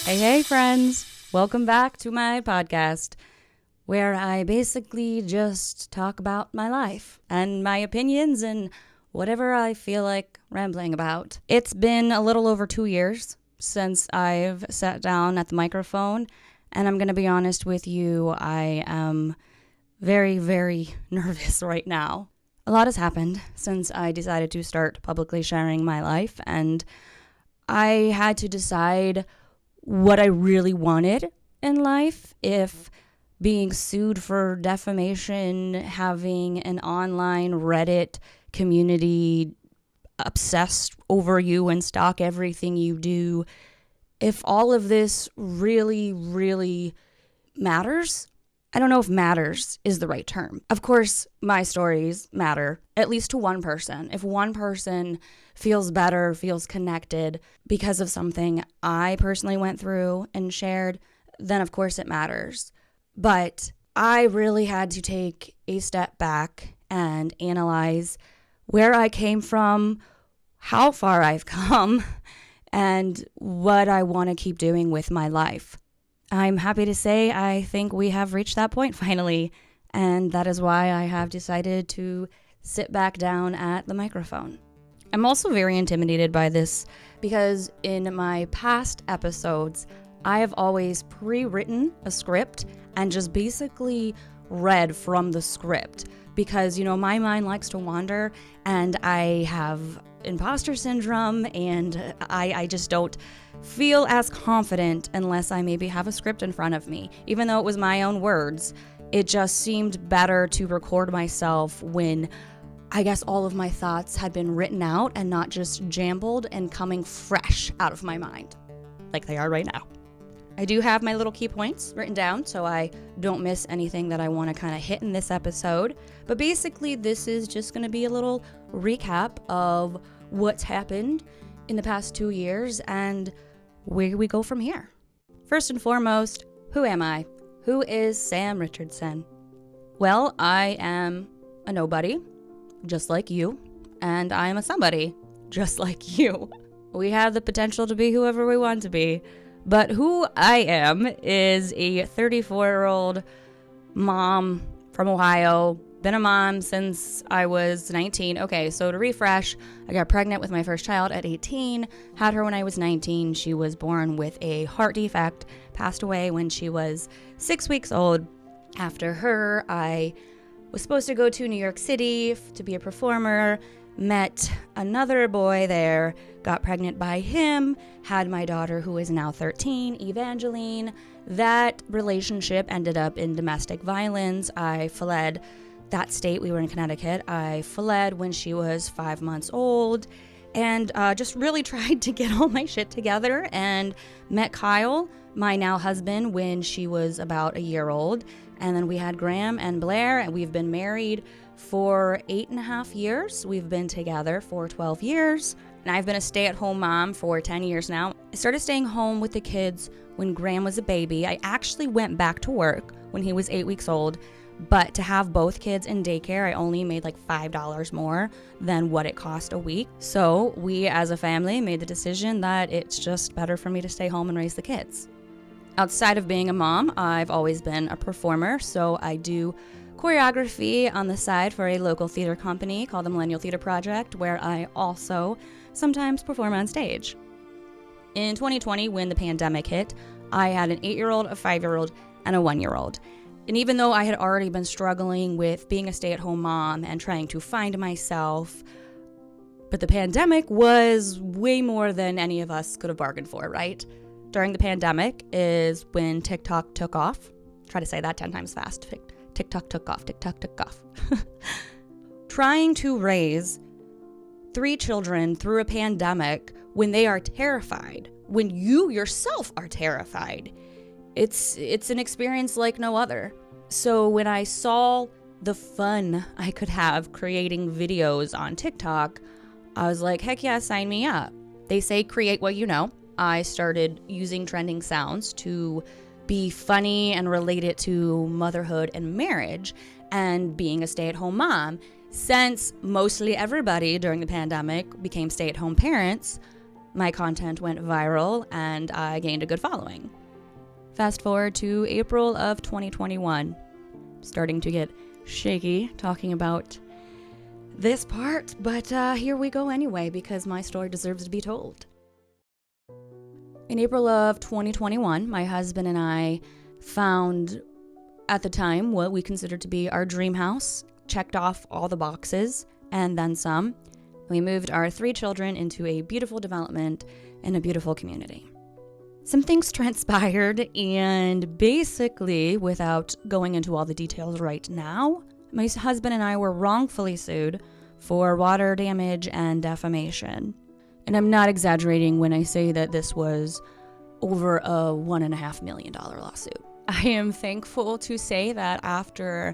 Hey, friends. Welcome back to my podcast, where I basically just talk about my life and my opinions and whatever I feel like rambling about. It's been a little over 2 years since I've sat down at the microphone, and I'm going to be honest with you, I am very, very nervous right now. A lot has happened since I decided to start publicly sharing my life, and I had to decide what I really wanted in life, if being sued for defamation, having an online Reddit community obsessed over you and stalk everything you do, if all of this really, really matters. I don't know if matters is the right term. Of course, my stories matter, at least to one person. If one person feels better, feels connected because of something I personally went through and shared, then of course it matters. But I really had to take a step back and analyze where I came from, how far I've come, and what I want to keep doing with my life. I'm happy to say I think we have reached that point finally, and that is why I have decided to sit back down at the microphone. I'm also very intimidated by this because in my past episodes, I have always pre-written a script and just basically read from the script because, my mind likes to wander and I have imposter syndrome and I just don't feel as confident unless I maybe have a script in front of me. Even though it was my own words, it just seemed better to record myself when I guess all of my thoughts had been written out and not just jumbled and coming fresh out of my mind like they are right now. I do have my little key points written down so I don't miss anything that I want to kind of hit in this episode. But basically, this is just going to be a little recap of what's happened in the past 2 years and where we go from here. First and foremost, who am I? Who is Sam Richardson? Well, I am a nobody, just like you, and I am a somebody, just like you. We have the potential to be whoever we want to be. But who I am is a 34-year-old mom from Ohio. Been a mom since I was 19. Okay, so to refresh, I got pregnant with my first child at 18, had her when I was 19. She was born with a heart defect, passed away when she was 6 weeks old. After her, I was supposed to go to New York City to be a performer, met another boy there, got pregnant by him, had my daughter who is now 13, Evangeline. That relationship ended up in domestic violence. I fled that state. We were in Connecticut. I fled when she was 5 months old and just really tried to get all my shit together and met Kyle, my now husband, when she was about a year old. And then we had Graham and Blair, and we've been married for 8.5 years. We've been together for 12 years. And I've been a stay-at-home mom for 10 years now. I started staying home with the kids when Graham was a baby. I actually went back to work when he was 8 weeks old. But to have both kids in daycare, I only made like $5 more than what it cost a week. So we as a family made the decision that it's just better for me to stay home and raise the kids. Outside of being a mom, I've always been a performer. So I do choreography on the side for a local theater company called the Millennial Theater Project, where I also sometimes perform on stage. In 2020, when the pandemic hit, I had an 8-year-old, a 5-year-old, and a 1-year-old. And even though I had already been struggling with being a stay-at-home mom and trying to find myself, but the pandemic was way more than any of us could have bargained for, right? During the pandemic is when TikTok took off. Try to say that 10 times fast. TikTok took off, TikTok took off. Trying to raise 3 children through a pandemic when they are terrified, when you yourself are terrified, it's an experience like no other. So when I saw the fun I could have creating videos on TikTok, I was like, heck yeah, sign me up. They say create what you know. I started using trending sounds to be funny and relate it to motherhood and marriage and being a stay-at-home mom. Since mostly everybody during the pandemic became stay-at-home parents, My content went viral and I gained a good following. Fast forward to April of 2021. Starting to get shaky talking about this part, but here we go anyway because my story deserves to be told. In April of 2021, my husband and I found, at the time, what we considered to be our dream house, checked off all the boxes, and then some. We moved our 3 children into a beautiful development in a beautiful community. Some things transpired, and basically, without going into all the details right now, my husband and I were wrongfully sued for water damage and defamation. And I'm not exaggerating when I say that this was over a $1.5 million lawsuit. I am thankful to say that after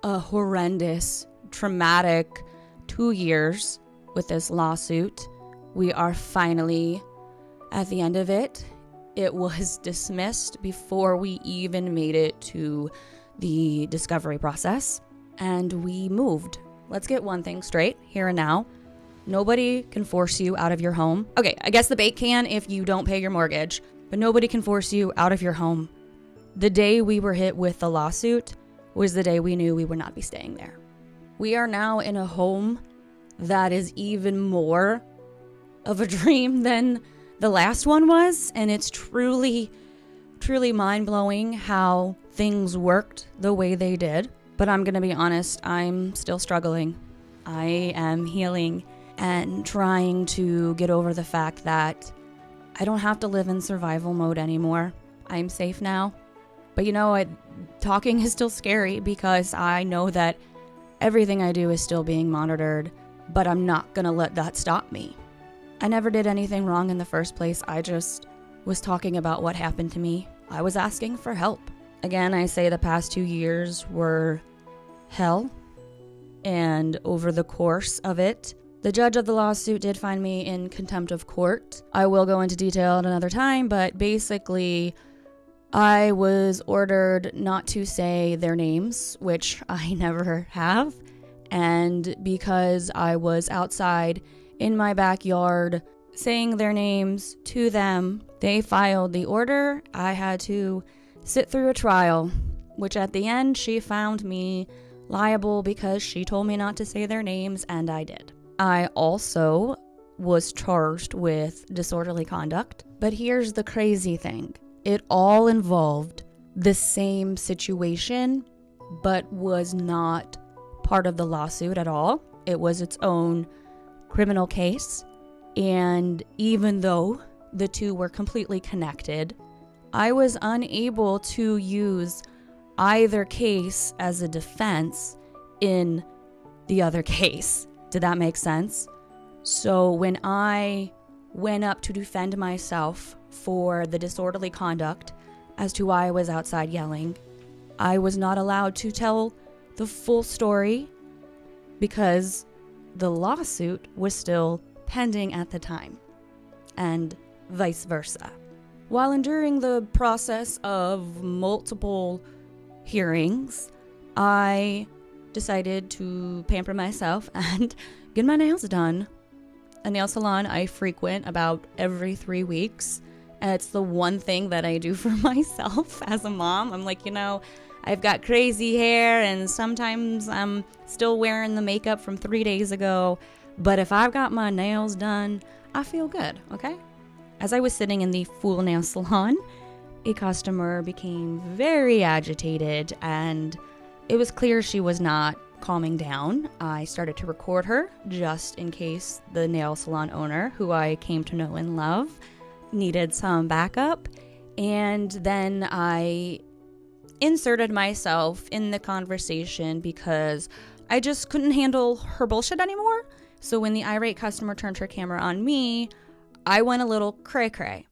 a horrendous, traumatic 2 years with this lawsuit, we are finally at the end of it. It was dismissed before we even made it to the discovery process, and we moved. Let's get one thing straight here and now. Nobody can force you out of your home. Okay, I guess the bank can if you don't pay your mortgage, but nobody can force you out of your home. The day we were hit with the lawsuit was the day we knew we would not be staying there. We are now in a home that is even more of a dream than the last one was, and it's truly mind-blowing how things worked the way they did. But I'm gonna be honest, I'm still struggling. I am healing and trying to get over the fact that I don't have to live in survival mode anymore. I'm safe now. But talking is still scary because I know that everything I do is still being monitored, but I'm not gonna let that stop me. I never did anything wrong in the first place. I just was talking about what happened to me. I was asking for help. Again, I say the past 2 years were hell, and over the course of it, the judge of the lawsuit did find me in contempt of court. I will go into detail at another time, but basically, I was ordered not to say their names, which I never have, and because I was outside in my backyard saying their names to them, they filed the order. I had to sit through a trial, which at the end she found me liable because she told me not to say their names, and I did. I also was charged with disorderly conduct, but here's the crazy thing. It all involved the same situation, but was not part of the lawsuit at all. It was its own criminal case, and even though the two were completely connected, I was unable to use either case as a defense in the other case. Did that make sense? So when I went up to defend myself for the disorderly conduct as to why I was outside yelling, I was not allowed to tell the full story because the lawsuit was still pending at the time, and vice versa. While enduring the process of multiple hearings, I decided to pamper myself and get my nails done. A nail salon I frequent about every 3 weeks. And it's the one thing that I do for myself as a mom. I'm like, I've got crazy hair and sometimes I'm still wearing the makeup from 3 days ago. But if I've got my nails done, I feel good, okay? As I was sitting in the full nail salon, a customer became very agitated and it was clear she was not calming down. I started to record her just in case the nail salon owner, who I came to know and love, needed some backup. And then I inserted myself in the conversation because I just couldn't handle her bullshit anymore. So when the irate customer turned her camera on me, I went a little cray-cray.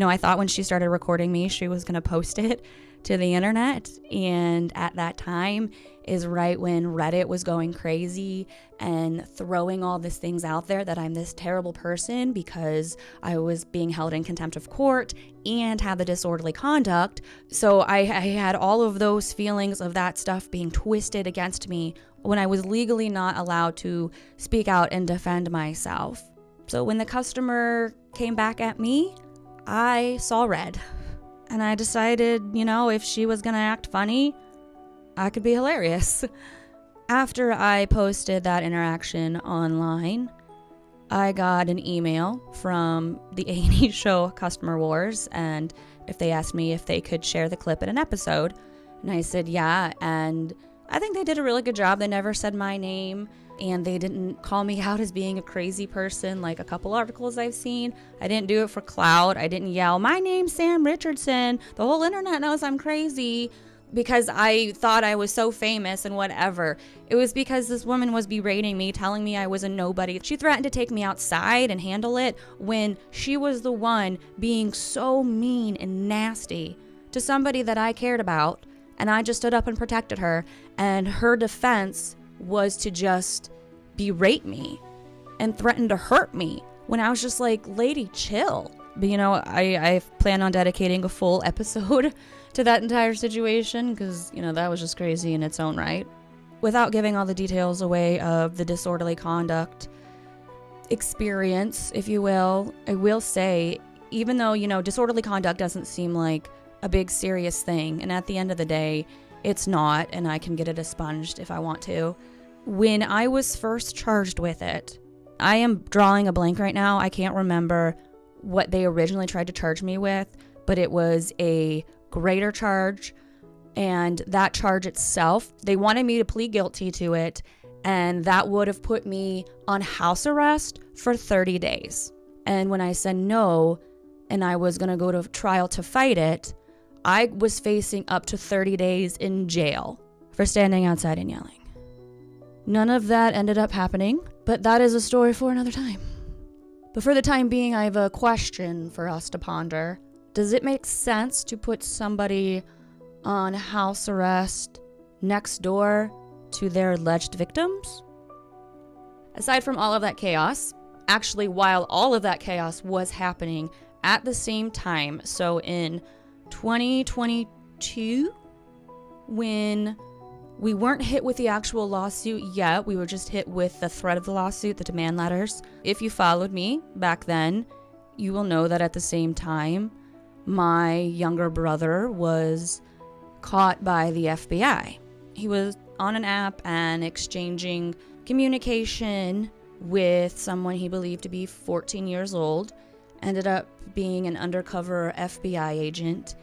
I thought when she started recording me, she was going to post it to the internet. And at that time is right when Reddit was going crazy and throwing all these things out there that I'm this terrible person because I was being held in contempt of court and had the disorderly conduct. So I had all of those feelings of that stuff being twisted against me when I was legally not allowed to speak out and defend myself. So when the customer came back at me, I saw red. And I decided, if she was going to act funny, I could be hilarious. After I posted that interaction online, I got an email from the A&E show Customer Wars, and if they asked me if they could share the clip in an episode, and I said yeah, and I think they did a really good job. They never said my name, and they didn't call me out as being a crazy person like a couple articles I've seen. I didn't do it for clout. I didn't yell, "My name's Sam Richardson. The whole internet knows I'm crazy," because I thought I was so famous and whatever. It was because this woman was berating me, telling me I was a nobody. She threatened to take me outside and handle it when she was the one being so mean and nasty to somebody that I cared about. And I just stood up and protected her. And her defense was to just berate me and threaten to hurt me when I was just like, lady, chill. But I plan on dedicating a full episode to that entire situation because, that was just crazy in its own right. Without giving all the details away of the disorderly conduct experience, if you will, I will say, even though, disorderly conduct doesn't seem like a big serious thing, and at the end of the day, it's not, and I can get it expunged if I want to. When I was first charged with it, I am drawing a blank right now. I can't remember what they originally tried to charge me with, but it was a greater charge, and that charge itself, they wanted me to plead guilty to it, and that would have put me on house arrest for 30 days. And when I said no, and I was going to go to trial to fight it, I was facing up to 30 days in jail for standing outside and yelling. None of that ended up happening, but that is a story for another time. But for the time being, I have a question for us to ponder. Does it make sense to put somebody on house arrest next door to their alleged victims? Aside from all of that chaos, actually, while all of that chaos was happening at the same time, so in 2022, when we weren't hit with the actual lawsuit yet, we were just hit with the threat of the lawsuit, the demand letters. If you followed me back then, you will know that at the same time, my younger brother was caught by the FBI. He was on an app and exchanging communication with someone he believed to be 14 years old. Ended up being an undercover FBI agent.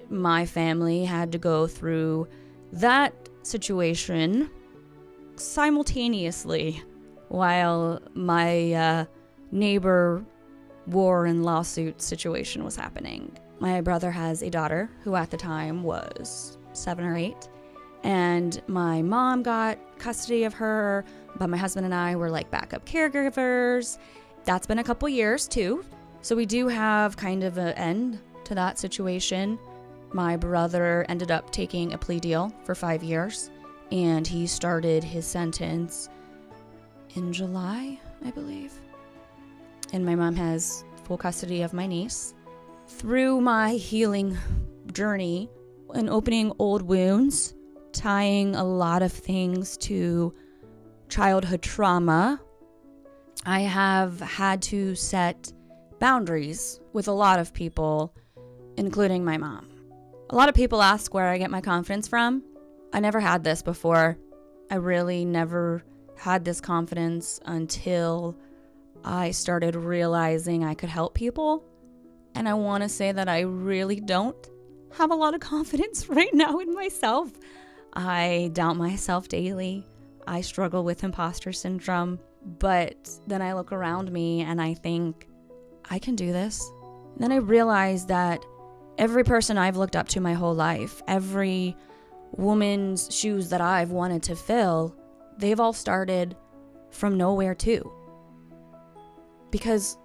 My family had to go through that situation simultaneously while my neighbor war and lawsuit situation was happening. My brother has a daughter who at the time was 7 or 8, and my mom got custody of her, but my husband and I were like backup caregivers. That's been a couple years too, so we do have kind of an end to that situation. My brother ended up taking a plea deal for 5 years, and he started his sentence in July, I believe. And my mom has full custody of my niece. Through my healing journey and opening old wounds, tying a lot of things to childhood trauma, I have had to set boundaries with a lot of people, including my mom. A lot of people ask where I get my confidence from. I never had this before. I really never had this confidence until I started realizing I could help people. And I want to say that I really don't have a lot of confidence right now in myself. I doubt myself daily. I struggle with imposter syndrome. But then I look around me and I think, I can do this. And then I realize that every person I've looked up to my whole life, every woman's shoes that I've wanted to fill, they've all started from nowhere too. Because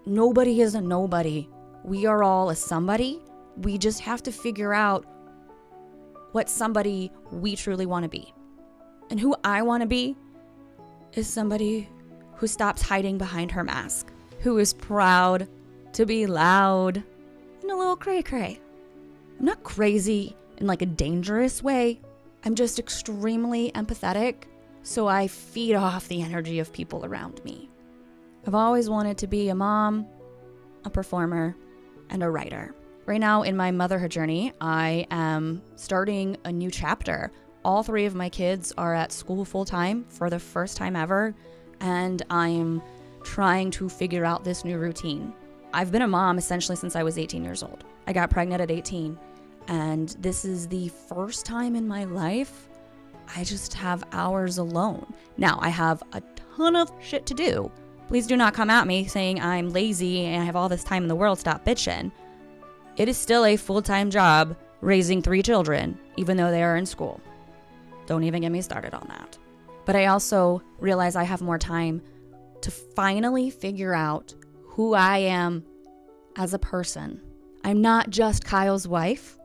nobody is a nobody. We are all a somebody. We just have to figure out what somebody we truly want to be. And who I want to be is somebody who stops hiding behind her mask, who is proud to be loud and a little cray-cray. I'm not crazy in like a dangerous way. I'm just extremely empathetic, so I feed off the energy of people around me. I've always wanted to be a mom, a performer, and a writer. Right now in my motherhood journey, I am starting a new chapter. All 3 of my kids are at school full-time for the first time ever, and I'm trying to figure out this new routine. I've been a mom essentially since I was 18 years old. I got pregnant at 18, and this is the first time in my life I just have hours alone. Now, I have a ton of shit to do. Please do not come at me saying I'm lazy and I have all this time in the world. Stop bitching. It is still a full-time job raising 3 children, even though they are in school. Don't even get me started on that. But I also realize I have more time to finally figure out who I am as a person. I'm not just Kyle's wife.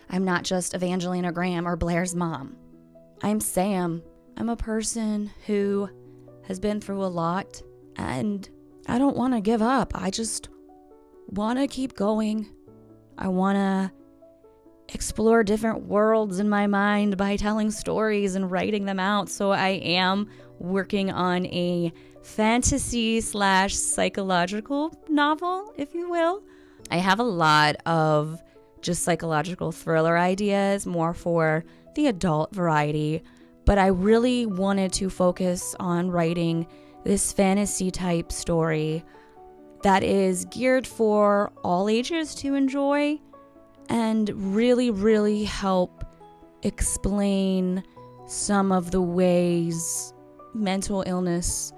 I'm not just Evangelina Graham or Blair's mom. I'm Sam. I'm a person who has been through a lot, and I don't want to give up. I just want to keep going. I want to explore different worlds in my mind by telling stories and writing them out. So I am working on a fantasy/psychological novel, if you will. I have a lot of just psychological thriller ideas, more for the adult variety, but I really wanted to focus on writing this fantasy type story that is geared for all ages to enjoy and really, really help explain some of the ways mental illness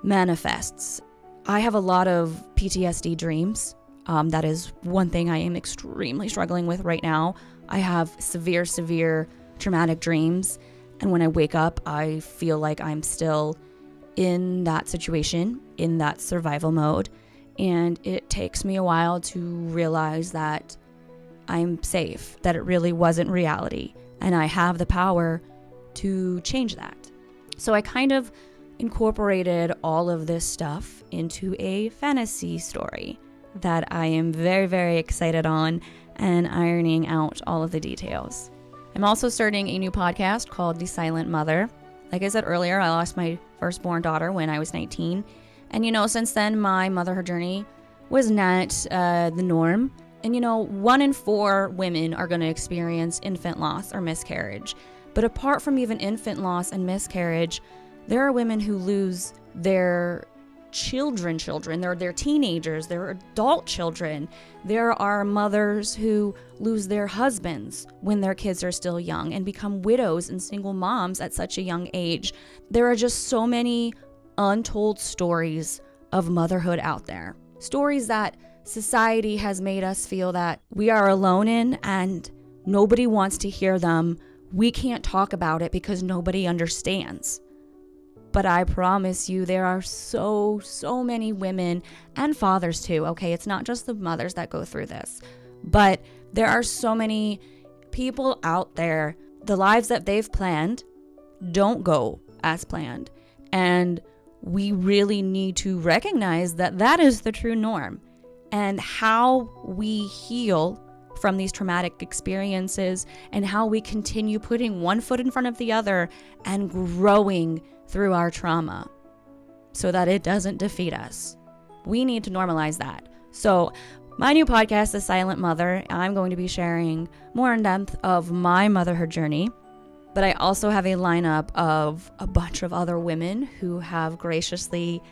manifests. I have a lot of PTSD dreams. That is one thing I am extremely struggling with right now. I have severe traumatic dreams, and when I wake up, I feel like I'm still in that situation, in that survival mode. And it takes me a while to realize that I'm safe, that it really wasn't reality, and I have the power to change that. So I kind of incorporated all of this stuff into a fantasy story that I am very excited on and ironing out all of the details. I'm also starting a new podcast called The Silent Mother. Like I said earlier, I lost my firstborn daughter when I was 19. And, since then, my motherhood journey was not the norm. And, 1 in 4 women are going to experience infant loss or miscarriage. But apart from even infant loss and miscarriage, there are women who lose their children, their teenagers, their adult children. There are mothers who lose their husbands when their kids are still young and become widows and single moms at such a young age. There are just so many untold stories of motherhood out there. Stories that society has made us feel that we are alone in and nobody wants to hear them. We can't talk about it because nobody understands. But I promise you, there are so many women and fathers too, okay? It's not just the mothers that go through this, but there are so many people out there, the lives that they've planned don't go as planned. And we really need to recognize that that is the true norm. And how we heal from these traumatic experiences and how we continue putting one foot in front of the other and growing through our trauma so that it doesn't defeat us. We need to normalize that. So my new podcast, The Silent Mother, I'm going to be sharing more in depth of my motherhood journey, but I also have a lineup of a bunch of other women who have graciously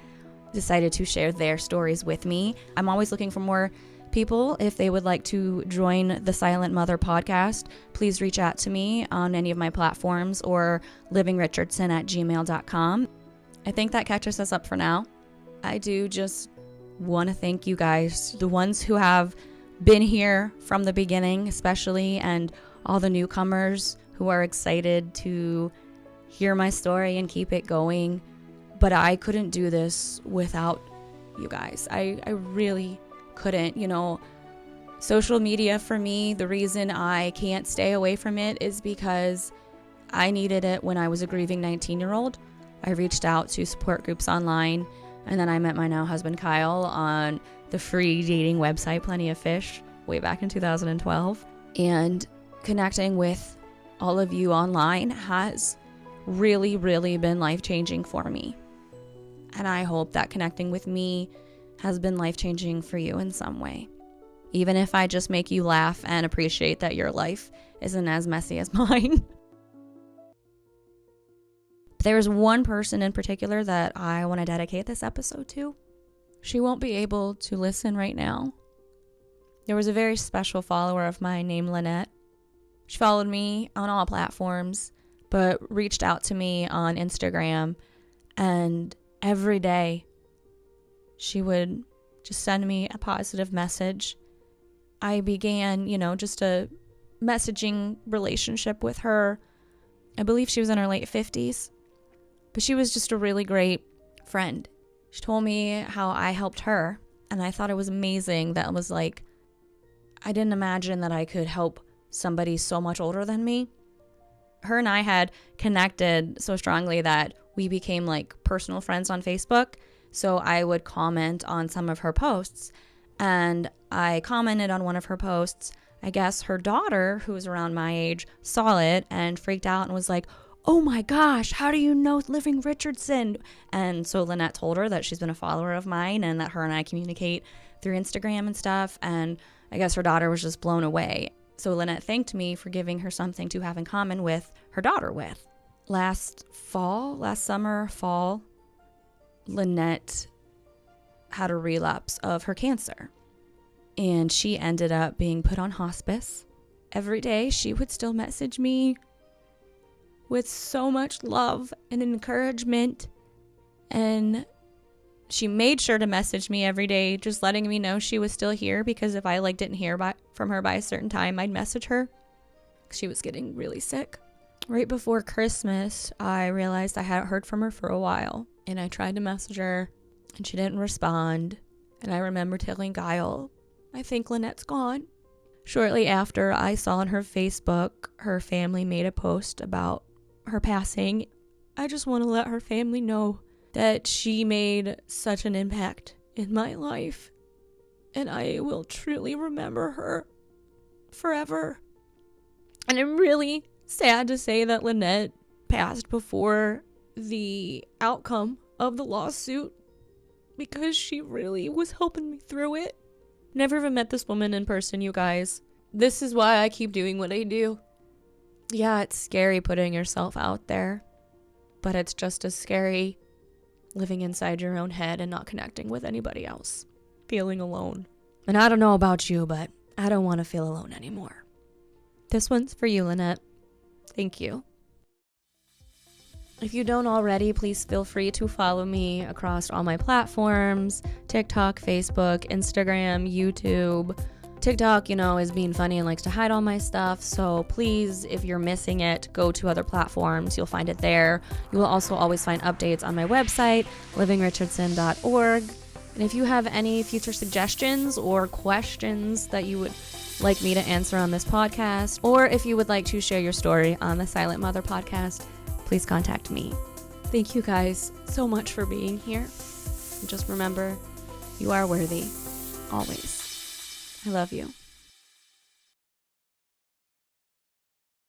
decided to share their stories with me. I'm always looking for more people. If they would like to join the Silent Mother podcast, please reach out to me on any of my platforms or livingrichardson@gmail.com. I think that catches us up for now. I do just want to thank you guys, the ones who have been here from the beginning especially, and all the newcomers who are excited to hear my story and keep it going. But I couldn't do this without you guys. I really couldn't. Social media for me, the reason I can't stay away from it is because I needed it when I was a grieving 19-year-old. I reached out to support groups online, and then I met my now husband Kyle on the free dating website Plenty of Fish way back in 2012. And connecting with all of you online has really been life-changing for me. And I hope that connecting with me has been life-changing for you in some way. Even if I just make you laugh and appreciate that your life isn't as messy as mine. There's one person in particular that I want to dedicate this episode to. She won't be able to listen right now. There was a very special follower of mine named Lynette. She followed me on all platforms, but reached out to me on Instagram, and every day she would just send me a positive message. I began, just a messaging relationship with her. I believe she was in her late 50s, but she was just a really great friend. She told me how I helped her, and I thought it was amazing. That was like, I didn't imagine that I could help somebody so much older than me. Her and I had connected so strongly that we became like personal friends on Facebook. So I would comment on some of her posts, and I commented on one of her posts. I guess her daughter, who was around my age, saw it and freaked out and was like, "Oh my gosh, how do you know Living Richardson?" And so Lynette told her that she's been a follower of mine and that her and I communicate through Instagram and stuff. And I guess her daughter was just blown away. So Lynette thanked me for giving her something to have in common with her daughter with. Last summer, Lynette had a relapse of her cancer. And she ended up being put on hospice. Every day she would still message me with so much love and encouragement. And she made sure to message me every day, just letting me know she was still here, because if I didn't hear from her by a certain time, I'd message her. She was getting really sick. Right before Christmas, I realized I hadn't heard from her for a while, and I tried to message her, and she didn't respond. And I remember telling Kyle, "I think Lynette's gone." Shortly after, I saw on her Facebook, her family made a post about her passing. I just want to let her family know that she made such an impact in my life, and I will truly remember her forever. And I'm really sad to say that Lynette passed before the outcome of the lawsuit, because she really was helping me through it. Never even met this woman in person, you guys. This is why I keep doing what I do. Yeah, it's scary putting yourself out there, but it's just as scary living inside your own head and not connecting with anybody else, feeling alone. And I don't know about you, but I don't want to feel alone anymore. This one's for you, Lynette. Thank you. If you don't already, please feel free to follow me across all my platforms: TikTok, Facebook, Instagram, YouTube. TikTok, is being funny and likes to hide all my stuff. So please, if you're missing it, go to other platforms. You'll find it there. You will also always find updates on my website, livingrichardson.org. And if you have any future suggestions or questions that you would like me to answer on this podcast, or if you would like to share your story on the Silent Mother podcast, please contact me. Thank you guys so much for being here. And just remember, you are worthy, always. I love you.